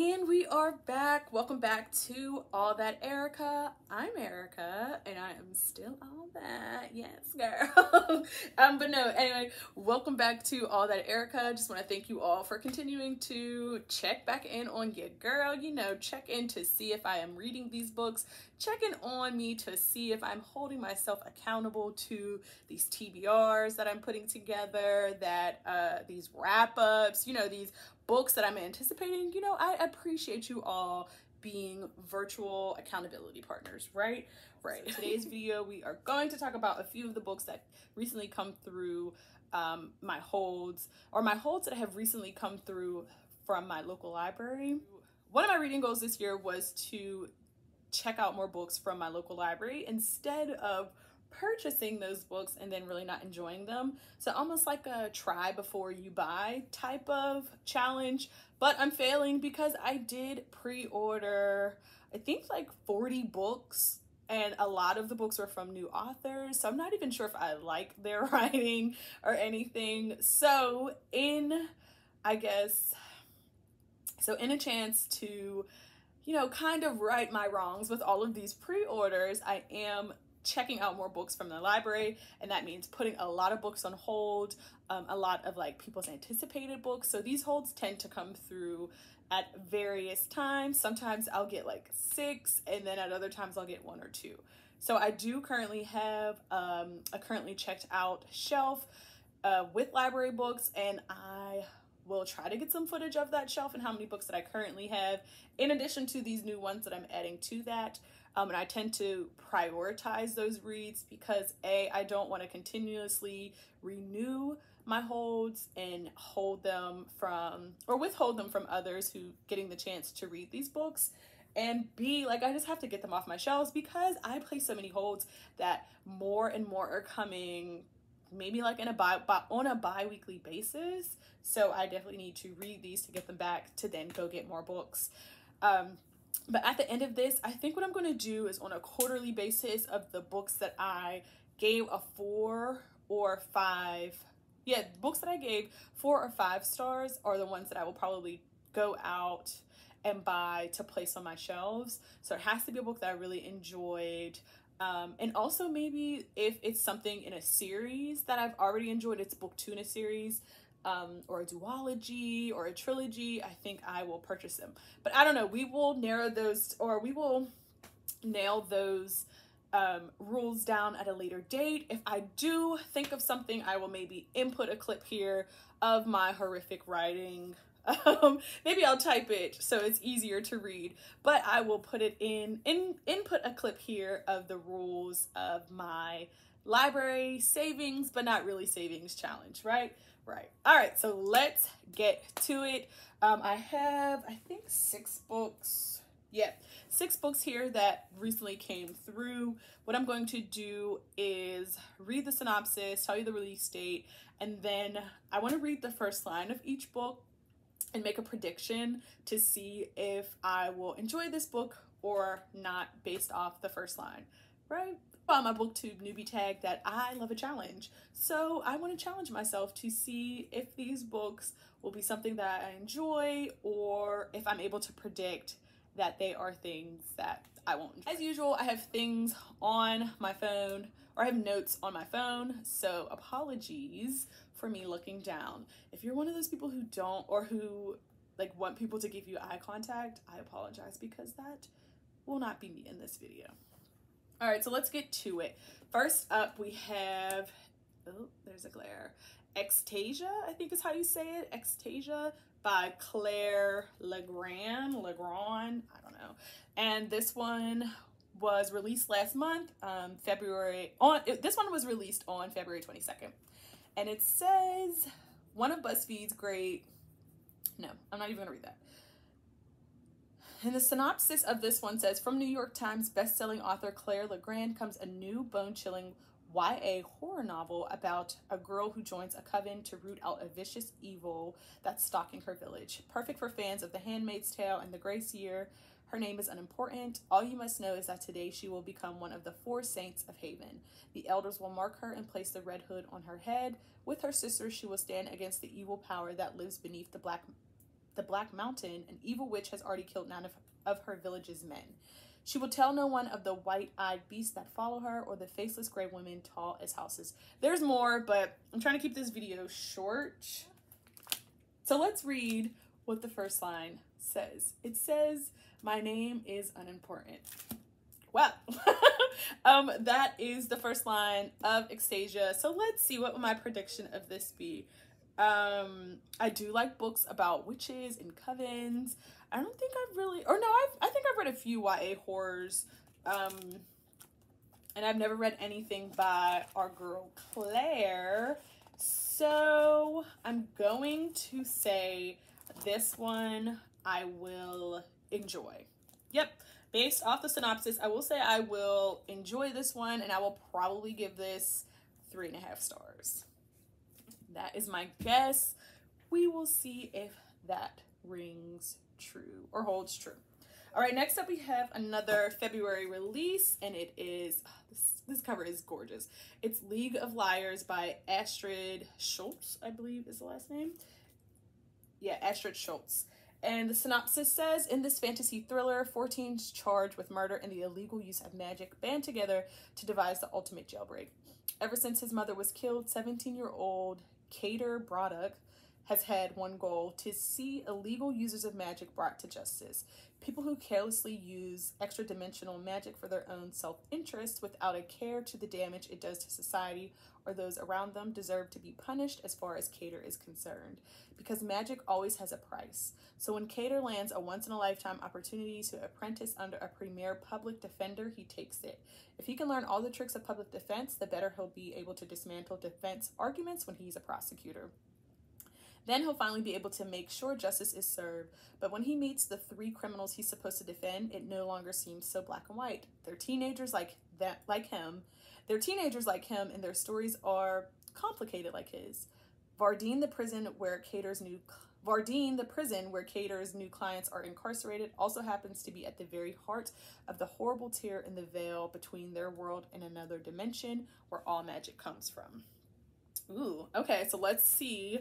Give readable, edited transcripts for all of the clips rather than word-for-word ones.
And we are back. Welcome back to All That Erica. I'm Erica, and I am still all that. Yes, girl. But no, anyway, welcome back to All That Erica. Just want to thank you all for continuing to check back in on your girl. You know, check in to see if I am reading these books. Check in on me to see if I'm holding myself accountable to these TBRs that I'm putting together, that these wrap-ups, you know, these books that I'm anticipating. You know, I appreciate you all being virtual accountability partners, right? Right. So today's video, we are going to talk about a few of the books that recently come through my holds that have recently come through from my local library. One of my reading goals this year was to check out more books from my local library instead of purchasing those books and then really not enjoying them. So almost like a try before you buy type of challenge, but I'm failing because I did pre-order, I think like 40 books, and a lot of the books were from new authors. So I'm not even sure if I like their writing or anything. So in a chance to, you know, kind of right my wrongs with all of these pre-orders, I am checking out more books from the library, and that means putting a lot of books on hold, a lot of like people's anticipated books. So these holds tend to come through at various times. Sometimes I'll get like 6, and then at other times I'll get 1 or 2. So I do currently have a currently checked out shelf with library books, and I will try to get some footage of that shelf and how many books that I currently have, in addition to these new ones that I'm adding to that. And I tend to prioritize those reads because I don't want to continuously renew my holds and withhold them from others who getting the chance to read these books. And B, like, I just have to get them off my shelves because I place so many holds that more and more are coming, maybe like on a bi-weekly basis. So I definitely need to read these to get them back to then go get more books. But at the end of this, I think what I'm going to do is on a quarterly basis of the books that I gave a 4 or 5. Yeah, books that I gave 4 or 5 stars are the ones that I will probably go out and buy to place on my shelves. So it has to be a book that I really enjoyed. And also maybe if it's something in a series that I've already enjoyed, it's book 2 in a series, or a duology or a trilogy, I think I will purchase them. But I don't know, we will narrow those, or we will nail those rules down at a later date. If I do think of something, I will maybe input a clip here of my horrific writing. Maybe I'll type it so it's easier to read, but I will put it input a clip here of the rules of my library savings, but not really savings challenge, right? All right, so let's get to it. I have, I think, 6 books. Yeah, 6 books here that recently came through. What I'm going to do is read the synopsis, tell you the release date, and then I want to read the first line of each book and make a prediction to see if I will enjoy this book or not based off the first line, right? On my booktube newbie tag that I love a challenge. So I want to challenge myself to see if these books will be something that I enjoy, or if I'm able to predict that they are things that I won't enjoy. As usual, I have things on my phone, or I have notes on my phone, so apologies for me looking down. If you're one of those people who don't, or who like want people to give you eye contact, I apologize because that will not be me in this video. All right, so let's get to it. First up, we have, oh, there's a glare. Extasia, I think is how you say it. Extasia by Claire Legrand, I don't know. And this one was released last month, this one was released on February 22nd. And it says, one of BuzzFeed's great, no, I'm not even gonna read that. And the synopsis of this one says, from New York Times bestselling author Claire Legrand comes a new bone-chilling YA horror novel about a girl who joins a coven to root out a vicious evil that's stalking her village. Perfect for fans of The Handmaid's Tale and The Grace Year. Her name is unimportant. All you must know is that today she will become one of the 4 saints of Haven. The elders will mark her and place the red hood on her head. With her sisters, she will stand against the evil power that lives beneath the black the Black Mountain, an evil witch has already killed 9 of her village's men. She will tell no one of the white-eyed beasts that follow her or the faceless gray women tall as houses. There's more, but I'm trying to keep this video short. So let's read what the first line says. It says, "My name is unimportant." Well, that is the first line of Extasia. So let's see, what would my prediction of this be? I do like books about witches and covens. I don't think I've really, or no, I think I've read a few YA horrors, and I've never read anything by our girl Claire. So I'm going to say this one I will enjoy. Yep. Based off the synopsis, I will say I will enjoy this one, and I will probably give this 3.5 stars. That is my guess. We will see if that rings true or holds true. All right, next up we have another February release, and it is, this cover is gorgeous. It's League of Liars by Astrid Schultz, I believe is the last name. Yeah, Astrid Schultz. And the synopsis says, in this fantasy thriller, 14's charged with murder and the illegal use of magic band together to devise the ultimate jailbreak. Ever since his mother was killed, 17-year-old Kater Braddock has had one goal: to see illegal users of magic brought to justice. People who carelessly use extra-dimensional magic for their own self-interest without a care to the damage it does to society or those around them deserve to be punished as far as Kater is concerned. Because magic always has a price. So when Kater lands a once-in-a-lifetime opportunity to apprentice under a premier public defender, he takes it. If he can learn all the tricks of public defense, the better he'll be able to dismantle defense arguments when he's a prosecutor. Then he'll finally be able to make sure justice is served. But when he meets the 3 criminals he's supposed to defend, it no longer seems so black and white. They're teenagers like him. They're teenagers like him, and their stories are complicated like his. Vardeen, the prison where Kater's new clients are incarcerated, also happens to be at the very heart of the horrible tear in the veil between their world and another dimension where all magic comes from. Ooh, okay, so let's see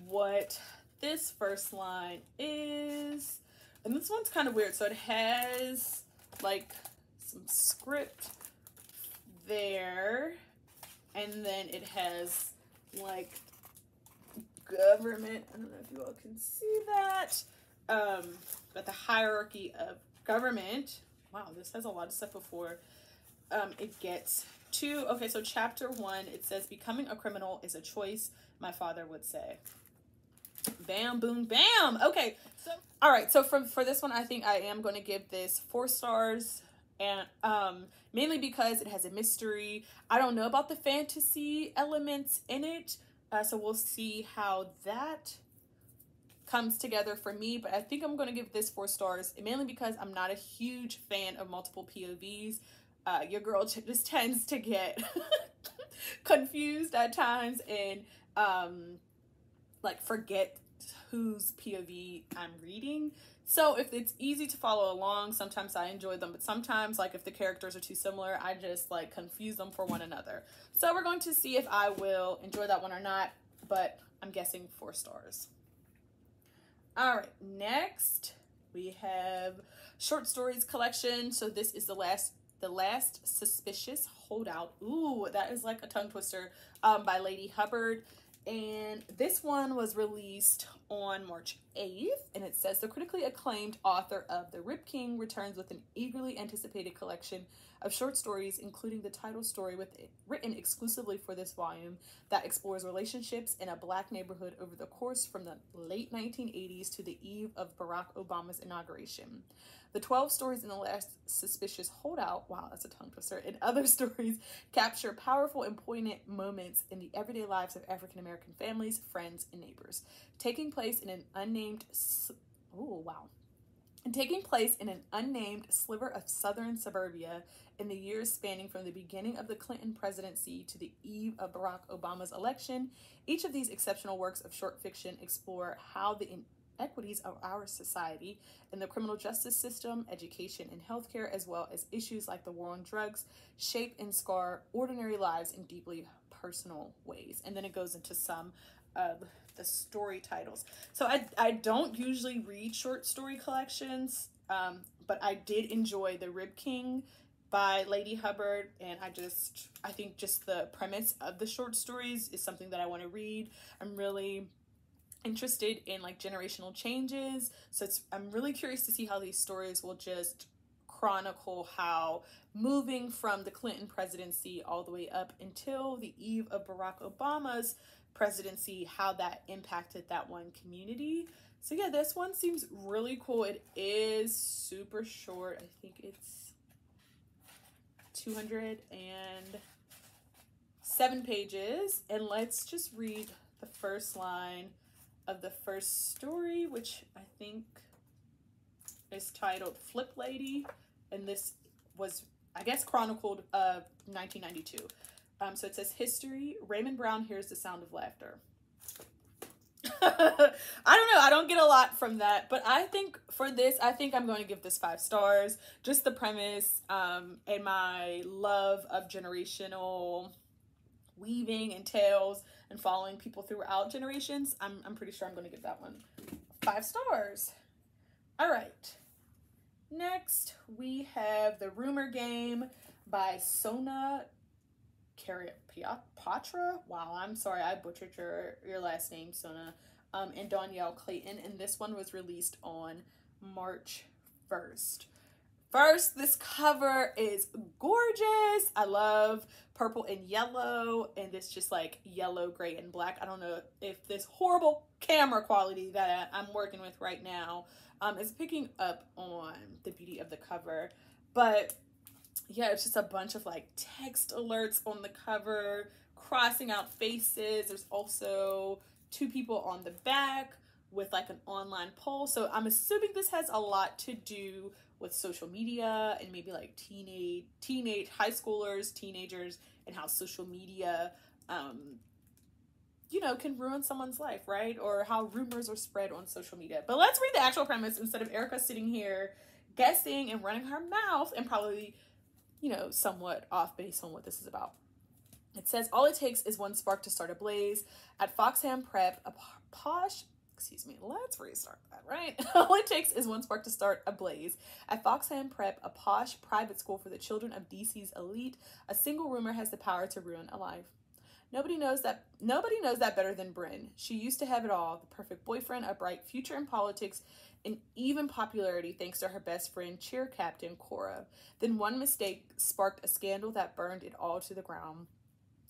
what this first line is. And this one's kind of weird. So it has like some script there, and then it has like government. I don't know if you all can see that, but the hierarchy of government. Wow, this has a lot of stuff before it gets to, okay, so chapter 1, it says, becoming a criminal is a choice, my father would say. Bam, boom, bam. Okay, so all right, so for this one, I think I am going to give this 4 stars, and mainly because it has a mystery. I don't know about the fantasy elements in it, so we'll see how that comes together for me, but I think I'm going to give this 4 stars, mainly because I'm not a huge fan of multiple POVs. Your girl just tends to get confused at times and like forget whose POV I'm reading. So if it's easy to follow along, sometimes I enjoy them, but sometimes like if the characters are too similar, I just like confuse them for one another. So we're going to see if I will enjoy that one or not, but I'm guessing 4 stars. All right, next we have short stories collection. So this is the last Suspicious Holdout. Ooh, that is like a tongue twister, by Lady Hubbard. And this one was released on March 8th, and it says the critically acclaimed author of The Rip King returns with an eagerly anticipated collection of short stories, including the title story written exclusively for this volume that explores relationships in a Black neighborhood over the course from the late 1980s to the eve of Barack Obama's inauguration. The 12 stories in the last Suspicious Holdout, wow, that's a tongue twister, and other stories capture powerful and poignant moments in the everyday lives of African-American families, friends, and neighbors, taking place in an unnamed sliver of southern suburbia in the years spanning from the beginning of the Clinton presidency to the eve of Barack Obama's election. Each of these exceptional works of short fiction explore how the inequities of our society and the criminal justice system, education, and healthcare, as well as issues like the war on drugs, shape and scar ordinary lives in deeply personal ways. And then it goes into some the story titles. So I don't usually read short story collections, but I did enjoy The Rib King by Lady Hubbard, and I think just the premise of the short stories is something that I want to read. I'm really interested in like generational changes, so I'm really curious to see how these stories will just chronicle how moving from the Clinton presidency all the way up until the eve of Barack Obama's presidency, how that impacted that one community. So yeah, this one seems really cool. It is super short. I think it's 207 pages. And let's just read the first line of the first story, which I think is titled Flip Lady. And this was, I guess, chronicled 1992. So it says, history, Raymond Brown hears the sound of laughter. I don't know. I don't get a lot from that, but I think for this, I think I'm going to give this 5 stars. Just the premise, and my love of generational weaving and tales and following people throughout generations. I'm pretty sure I'm going to give that one 5 stars. All right. Next, we have The Rumor Game by Sona Patra. Wow, I'm sorry, I butchered your last name, Sona. And Danielle Clayton, and this one was released on March 1st. First, this cover is gorgeous. I love purple and yellow, and this just like yellow, gray, and black. I don't know if this horrible camera quality that I'm working with right now is picking up on the beauty of the cover, but yeah, it's just a bunch of like text alerts on the cover, crossing out faces. There's also 2 people on the back with like an online poll. So I'm assuming this has a lot to do with social media and maybe like teenage high schoolers, teenagers, and how social media, can ruin someone's life, right? Or how rumors are spread on social media. But let's read the actual premise instead of Erica sitting here guessing and running her mouth and probably, somewhat off base on what this is about. It says, all it takes is one spark to start a blaze. At Foxham Prep, let's restart that, right? All it takes is one spark to start a blaze. At Foxham Prep, a posh private school for the children of DC's elite, a single rumor has the power to ruin a life. Nobody knows that better than Bryn. She used to have it all, the perfect boyfriend, a bright future in politics, and even popularity thanks to her best friend, cheer captain Cora. Then one mistake sparked a scandal that burned it all to the ground.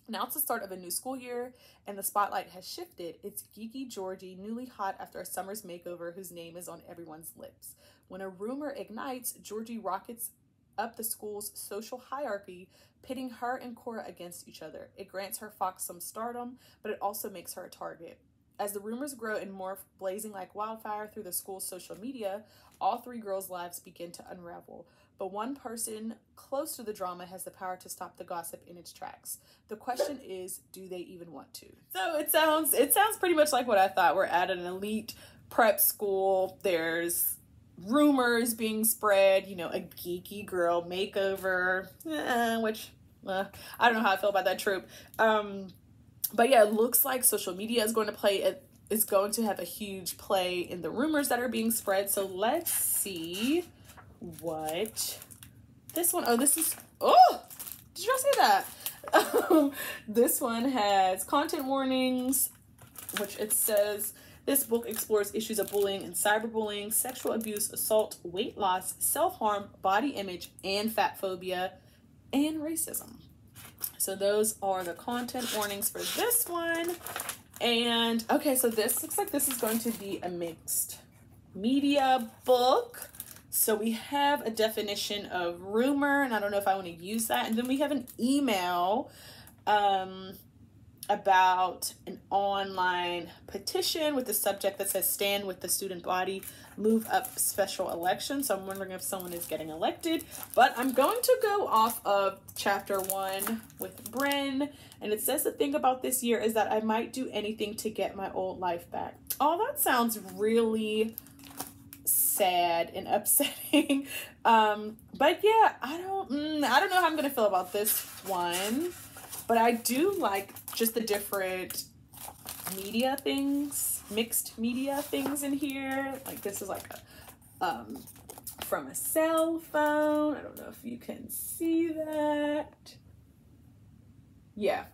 Now it's the start of a new school year, and the spotlight has shifted. It's geeky Georgie, newly hot after a summer's makeover, whose name is on everyone's lips. When a rumor ignites, Georgie rockets up the school's social hierarchy, pitting her and Cora against each other. It grants her Fox some stardom, but it also makes her a target. As the rumors grow and morph, blazing like wildfire through the school's social media, all 3 girls' lives begin to unravel. But one person close to the drama has the power to stop the gossip in its tracks. The question is, do they even want to? So it sounds pretty much like what I thought. We're at an elite prep school. There's rumors being spread, a geeky girl makeover, which I don't know how I feel about that trope. But yeah, it looks like social media is going to have a huge play in the rumors that are being spread. So let's see what this one, did you say that? This one has content warnings, which it says, this book explores issues of bullying and cyberbullying, sexual abuse, assault, weight loss, self-harm, body image, and fat phobia, and racism. So those are the content warnings for this one. And okay, so this looks like this is going to be a mixed media book. So we have a definition of rumor, and I don't know if I want to use that. And then we have an email about an online petition with the subject that says, stand with the student body, move up special election. So I'm wondering if someone is getting elected, but I'm going to go off of chapter 1 with Bryn. And it says the thing about this year is that I might do anything to get my old life back. Oh, that sounds really sad and upsetting. But yeah, I don't know how I'm gonna feel about this one, but I do like just the different media things, mixed media things in here. Like this is like a from a cell phone. I don't know if you can see that. Yeah,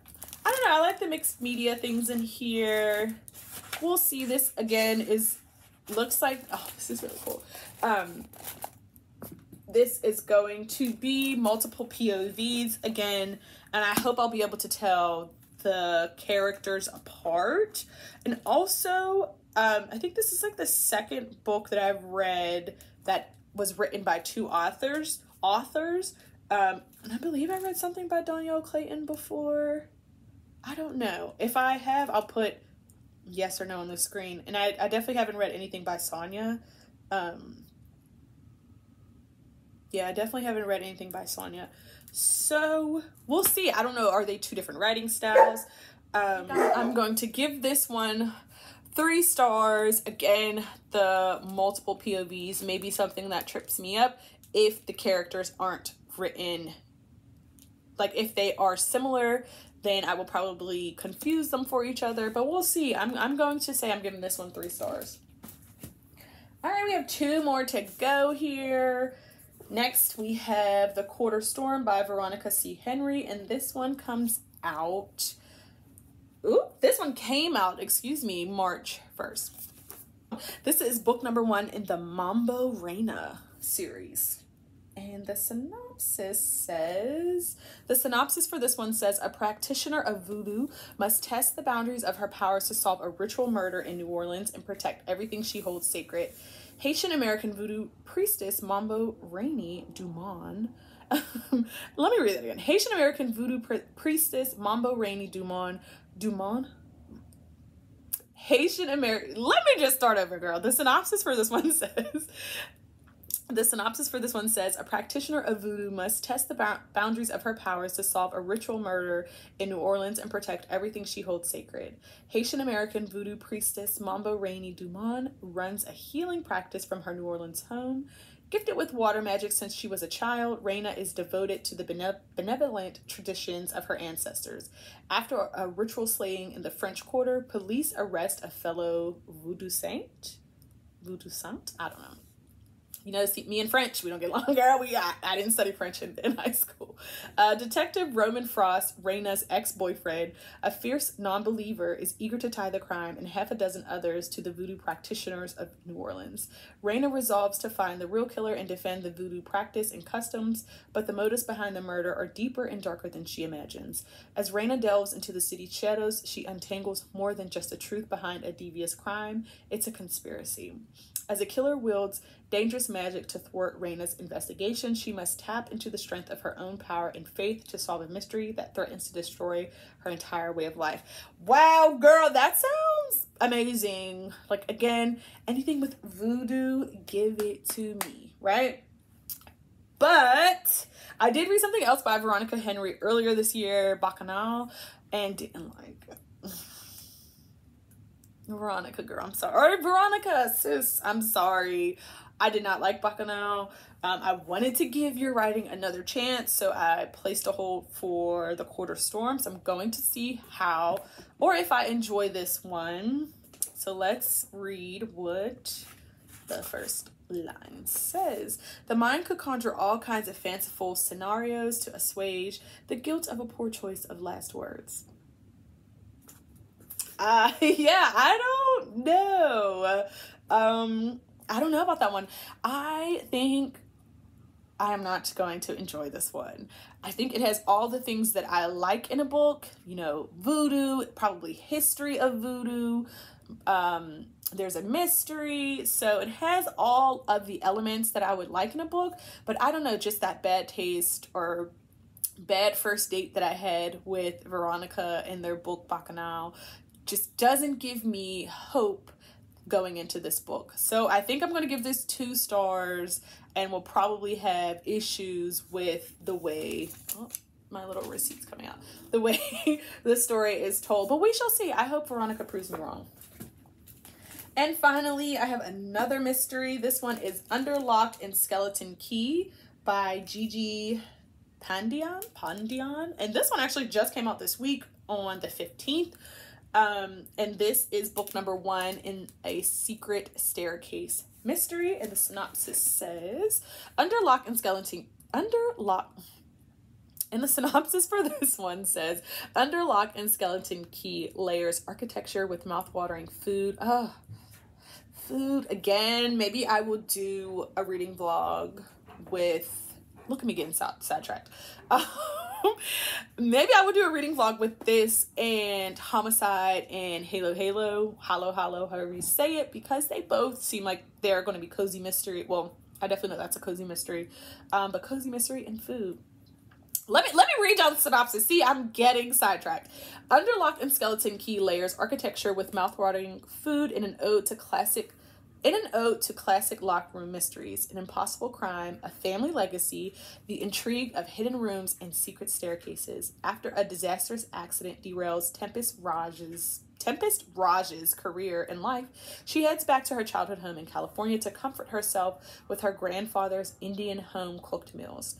I don't know. I like the mixed media things in here. We'll see. This again looks like, oh, this is really cool. This is going to be multiple POVs again, and I hope I'll be able to tell the characters apart. And also, I think this is like the second book that I've read that was written by two authors. And I believe I read something by Danielle Clayton before. I don't know. If I have, I'll put yes or no on the screen. And I definitely haven't read anything by Sonia. Yeah, I definitely haven't read anything by Sonia. So we'll see. I don't know. Are they two different writing styles? I'm going to give this one 3 stars. Again, the multiple POVs may be something that trips me up if the characters aren't written. Like if they are similar, then I will probably confuse them for each other, but we'll see. I'm going to say I'm giving this one 3 stars. All right, we have 2 more to go here. Next, we have The Quarter Storm by Veronica C. Henry, and this one comes out, this one came out, excuse me, March 1st. This is book number 1 in the Mambo Reina series. And the synopsis for this one says, a practitioner of voodoo must test the boundaries of her powers to solve a ritual murder in New Orleans and protect everything she holds sacred. Haitian-American voodoo priestess Mambo Rainey Dumont. Let me read that again. Haitian-American voodoo priestess Mambo Rainey Dumont. Haitian-American. Let me just start over, girl. The synopsis for this one says, a practitioner of voodoo must test the boundaries of her powers to solve a ritual murder in New Orleans and protect everything she holds sacred. Haitian-American voodoo priestess Mambo Rainey Dumont runs a healing practice from her New Orleans home. Gifted with water magic since she was a child, Reina is devoted to the benevolent traditions of her ancestors. After a ritual slaying in the French Quarter, police arrest a fellow voodoo saint? I don't know. You know, see, me and French, we don't get along, girl. I didn't study French in high school. Detective Roman Frost, Reina's ex-boyfriend, a fierce non-believer, is eager to tie the crime and half a dozen others to the voodoo practitioners of New Orleans. Reina resolves to find the real killer and defend the voodoo practice and customs, but the motives behind the murder are deeper and darker than she imagines. As Reina delves into the city's shadows, she untangles more than just the truth behind a devious crime. It's a conspiracy. As a killer wields dangerous magic to thwart Reina's investigation, she must tap into the strength of her own power and faith to solve a mystery that threatens to destroy her entire way of life. Wow, girl, that sounds amazing. Like, again, anything with voodoo, give it to me, right? But I did read something else by Veronica Henry earlier this year, Bacchanal, and didn't like it. Veronica, girl, I'm sorry. Veronica, sis, I'm sorry. I did not like Bacchanal. I wanted to give your writing another chance, so I placed a hold for The Quarter Storm. So I'm going to see how, or if I enjoy this one. So let's read what the first line says. The mind could conjure all kinds of fanciful scenarios to assuage the guilt of a poor choice of last words. Yeah, I don't know. I don't know about that one. I think I am not going to enjoy this one. I think it has all the things that I like in a book, you know, voodoo, probably history of voodoo. There's a mystery. So it has all of the elements that I would like in a book, but I don't know, just that bad taste or bad first date that I had with Veronica in their book Bacchanal just doesn't give me hope going into this book. So I think I'm going to give this 2 stars and will probably have issues with the way, oh, my little receipt's coming out, the way the story is told, but we shall see. I hope Veronica proves me wrong. And finally, I have another mystery. This one is Under Lock and Skeleton Key by Gigi Pandian. And this one actually just came out this week on the 15th. And this is book number 1 in a secret staircase mystery. And the synopsis says, and the synopsis for this one says, under lock and skeleton key layers architecture with mouthwatering food. Food again. Maybe I will do a reading vlog with, look at me getting sidetracked. Maybe I would do a reading vlog with this and Homicide and Hollow, however you say it, because they both seem like they're going to be cozy mystery. Well, I definitely know that's a cozy mystery, but cozy mystery and food. Let me read down the synopsis. See, I'm getting sidetracked. Under lock and skeleton key layers architecture with mouth-watering food in an ode to classic locked room mysteries, an impossible crime, a family legacy, the intrigue of hidden rooms and secret staircases. After a disastrous accident derails Tempest Raj's career and life, she heads back to her childhood home in California to comfort herself with her grandfather's Indian home cooked meals.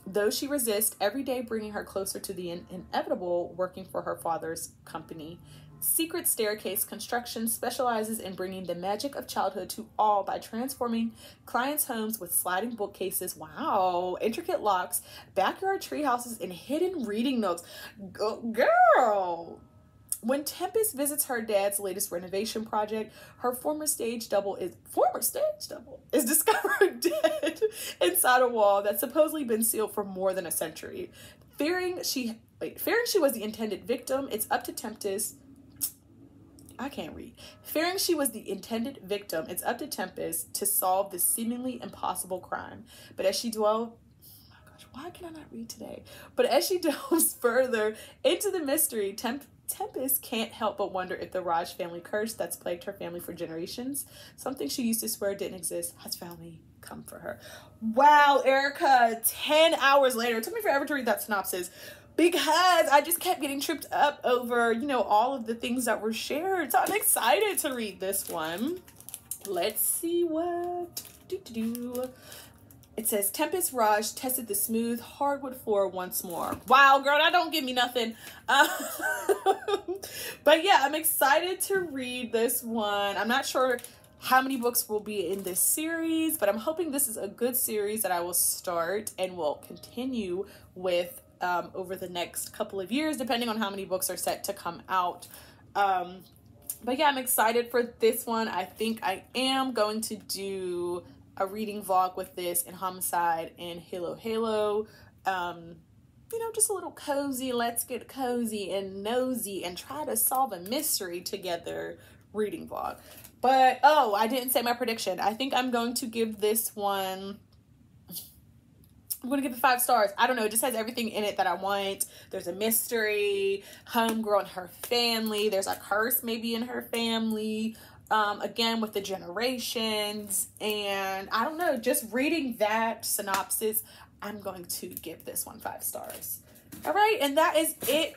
Though she resists, every day bringing her closer to the inevitable, working for her father's company. Secret Staircase Construction specializes in bringing the magic of childhood to all by transforming clients' homes with sliding bookcases, wow, intricate locks, backyard treehouses, and hidden reading nooks. Girl! When Tempest visits her dad's latest renovation project, her former stage double is discovered dead inside a wall that's supposedly been sealed for more than a century. Fearing she was the intended victim, it's up to Tempest. Fearing she was the intended victim, it's up to Tempest to solve this seemingly impossible crime. But as she delves further into the mystery, Tempest can't help but wonder if the Raj family curse that's plagued her family for generations, something she used to swear didn't exist, has finally come for her. Wow, Erica, 10 hours later. It took me forever to read that synopsis because I just kept getting tripped up over, you know, all of the things that were shared. So I'm excited to read this one. Let's see what It says, Tempest Raj tested the smooth hardwood floor once more. Wow, girl, that don't give me nothing. But yeah, I'm excited to read this one. I'm not sure how many books will be in this series, but I'm hoping this is a good series that I will start and will continue with over the next couple of years, depending on how many books are set to come out. But yeah, I'm excited for this one. I think I am going to do a reading vlog with this and Homicide and Hollow. You know, just a little cozy, let's get cozy and nosy and try to solve a mystery together reading vlog. But, oh, I didn't say my prediction. I think I'm going to give this one, I'm going to give it 5 stars. I don't know. It just has everything in it that I want. There's a mystery, homegirl and her family. There's a curse maybe in her family. Again, with the generations. And I don't know, just reading that synopsis, I'm going to give this one 5 stars. All right. And that is it.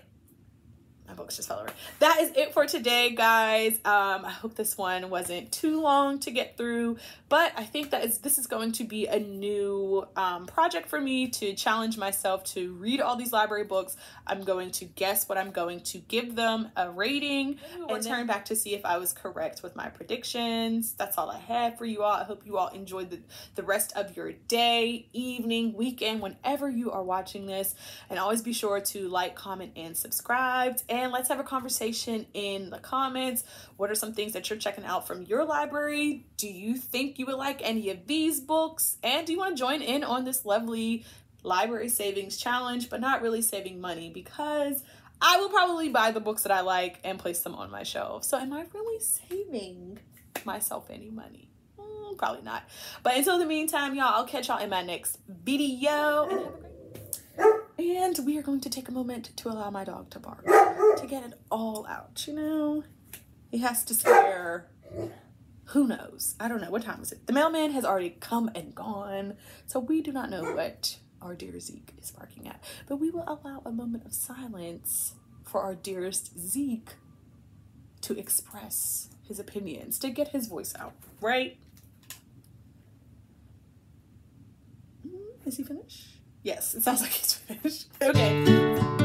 My books just fell over. That is it for today, guys. I hope this one wasn't too long to get through, but I think that this is going to be a new project for me to challenge myself to read all these library books. I'm going to guess what I'm going to give them a rating and turn back to see if I was correct with my predictions. That's all I had for you all. I hope you all enjoyed the rest of your day, evening, weekend, whenever you are watching this. And always be sure to like, comment, and subscribe. And let's have a conversation in the comments. What are some things that you're checking out from your library? Do you think you would like any of these books? And do you want to join in on this lovely library savings challenge, but not really saving money? Because I will probably buy the books that I like and place them on my shelf. So am I really saving myself any money? Probably not. But until the meantime, y'all, I'll catch y'all in my next video. And have a great day. And we are going to take a moment to allow my dog to bark, to get it all out, you know? He has to scare, who knows? I don't know. What time is it? The mailman has already come and gone, so we do not know what our dear Zeke is barking at. But we will allow a moment of silence for our dearest Zeke to express his opinions, to get his voice out, right? Is he finished? Yes, it sounds like he's finished. Okay.